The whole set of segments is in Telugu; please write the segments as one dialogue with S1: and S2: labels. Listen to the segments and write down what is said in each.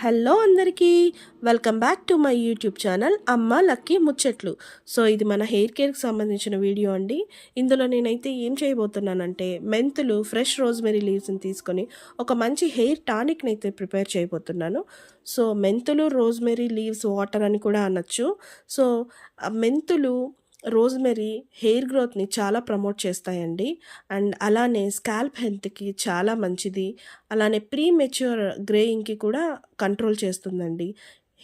S1: హలో అందరికీ, welcome back to my YouTube channel అమ్మ లక్కీ ముచ్చట్లు. సో ఇది మన హెయిర్ కేర్కి సంబంధించిన వీడియో అండి. ఇందులో నేనైతే ఏం చేయబోతున్నానంటే మెంతులు, ఫ్రెష్ రోజ్మెరీ లీవ్స్ని తీసుకొని ఒక మంచి హెయిర్ టానిక్ని అయితే ప్రిపేర్ చేయబోతున్నాను. సో మెంతులు, రోజ్మెరీ లీవ్స్ వాటర్ అని కూడా అనొచ్చు. సో మెంతులు, రోజ్మెరీ హెయిర్ గ్రోత్ని చాలా ప్రమోట్ చేస్తాయండి. అండ్ అలానే స్కాల్ప్ హెల్త్కి చాలా మంచిది. అలానే ప్రీ మెచ్యూర్ గ్రేయింగ్కి కూడా కంట్రోల్ చేస్తుందండి.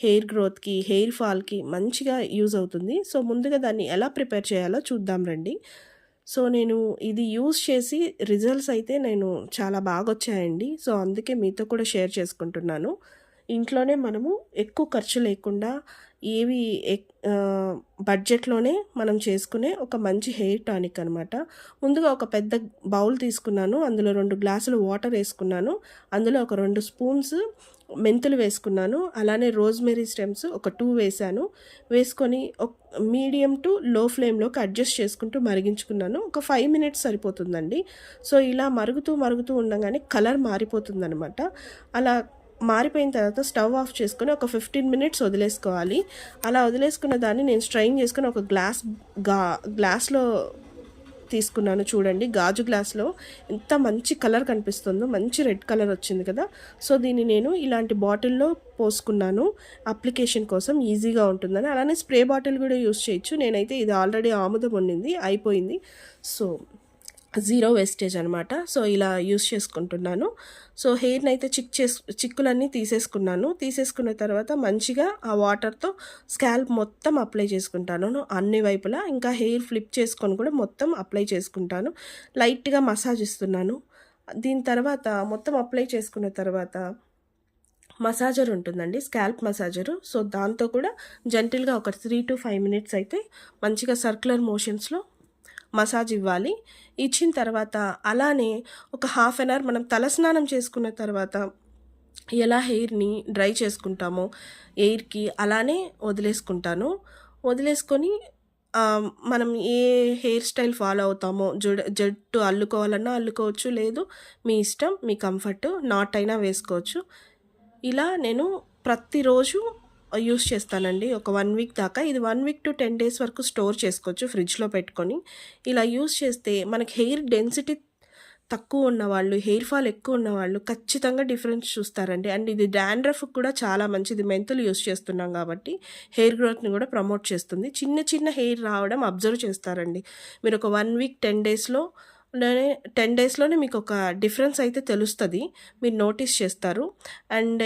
S1: హెయిర్ గ్రోత్కి, హెయిర్ ఫాల్కి మంచిగా యూజ్ అవుతుంది. సో ముందుగా దాన్ని ఎలా ప్రిపేర్ చేయాలో చూద్దాం రండి. సో నేను ఇది యూజ్ చేసి రిజల్ట్స్ అయితే చాలా బాగా వచ్చాయండి. సో అందుకే మీతో కూడా షేర్ చేసుకుంటున్నాను. ఇంట్లోనే మనము ఎక్కువ ఖర్చు లేకుండా ఏవి బడ్జెట్లోనే మనం చేసుకునే ఒక మంచి హెయిర్ టానిక్ అనమాట. ముందుగా ఒక పెద్ద బౌల్ తీసుకున్నాను. అందులో 2 గ్లాసులు వాటర్ వేసుకున్నాను. అందులో ఒక 2 స్పూన్స్ మెంతులు వేసుకున్నాను. అలానే రోజ్మెరీ స్టెమ్స్ ఒక 2 వేసాను. వేసుకొని మీడియం టు లో ఫ్లేమ్లోకి అడ్జస్ట్ చేసుకుంటూ మరిగించుకున్నాను. ఒక 5 మినిట్స్ సరిపోతుందండి. సో ఇలా మరుగుతూ ఉండగానే కలర్ మారిపోతుందనమాట. అలా మారిపోయిన తర్వాత స్టవ్ ఆఫ్ చేసుకొని ఒక 15 మినిట్స్ వదిలేసుకోవాలి. అలా వదిలేసుకున్న దాన్ని నేను స్ట్రైన్ చేసుకొని ఒక గ్లాస్లో తీసుకున్నాను. చూడండి, గాజు గ్లాస్లో ఎంత మంచి కలర్ కనిపిస్తుందో, మంచి రెడ్ కలర్ వచ్చింది కదా. సో దీన్ని నేను ఇలాంటి బాటిల్లో పోసుకున్నాను. అప్లికేషన్ కోసం ఈజీగా ఉంటుందని. అలానే స్ప్రే బాటిల్ కూడా యూస్ చేయొచ్చు. నేనైతే ఇది ఆల్రెడీ ఆముదం ఉండింది, అయిపోయింది. సో జీరో వేస్టేజ్ అనమాట. సో ఇలా యూస్ చేసుకుంటున్నాను. సో హెయిర్ని అయితే చిక్కులన్నీ తీసేసుకున్న తర్వాత మంచిగా ఆ వాటర్తో స్కాల్ప్ మొత్తం అప్లై చేసుకుంటాను అన్ని వైపులా. ఇంకా హెయిర్ ఫ్లిప్ చేసుకొని కూడా మొత్తం అప్లై చేసుకుంటాను. లైట్గా మసాజ్ ఇస్తున్నాను. దీని తర్వాత మొత్తం అప్లై చేసుకున్న తర్వాత మసాజర్ ఉంటుందండి, స్కాల్ప్ మసాజరు. సో దాంతో కూడా జెంటిల్గా ఒక 3 to 5 మినిట్స్ అయితే మంచిగా సర్క్యులర్ మోషన్స్లో మసాజ్ ఇవ్వాలి. ఇచ్చిన తర్వాత అలానే ఒక హాఫ్ అన్ అవర్ మనం తలస్నానం చేసుకున్న తర్వాత ఎలా హెయిర్ని డ్రై చేసుకుంటామో ఎయిర్కి అలానే వదిలేసుకొని మనం ఏ హెయిర్ స్టైల్ ఫాలో అవుతామో జట్టు అల్లుకోవాలన్నా అల్లుకోవచ్చు, లేదు మీ ఇష్టం, మీ కంఫర్ట్, నాట్ అయినా వేసుకోవచ్చు. ఇలా నేను ప్రతిరోజు యూస్ చేస్తానండి ఒక 1 వీక్ దాకా. ఇది 1 వీక్ to 10 డేస్ వరకు స్టోర్ చేసుకోవచ్చు ఫ్రిడ్జ్లో పెట్టుకొని. ఇలా యూస్ చేస్తే మనకి హెయిర్ డెన్సిటీ తక్కువ ఉన్నవాళ్ళు, హెయిర్ ఫాల్ ఎక్కువ ఉన్నవాళ్ళు ఖచ్చితంగా డిఫరెన్స్ చూస్తారండి. అండ్ ఇది డాండ్రఫ్ కూడా చాలా మంచిది. మెంతులు యూస్ చేస్తున్నాం కాబట్టి హెయిర్ గ్రోత్ని కూడా ప్రమోట్ చేస్తుంది. చిన్న హెయిర్ రావడం అబ్జర్వ్ చేస్తారండి. మీరు ఒక 1 వీక్ 10 డేస్లోనే మీకు ఒక డిఫరెన్స్ అయితే తెలుస్తుంది, మీరు నోటీస్ చేస్తారు. అండ్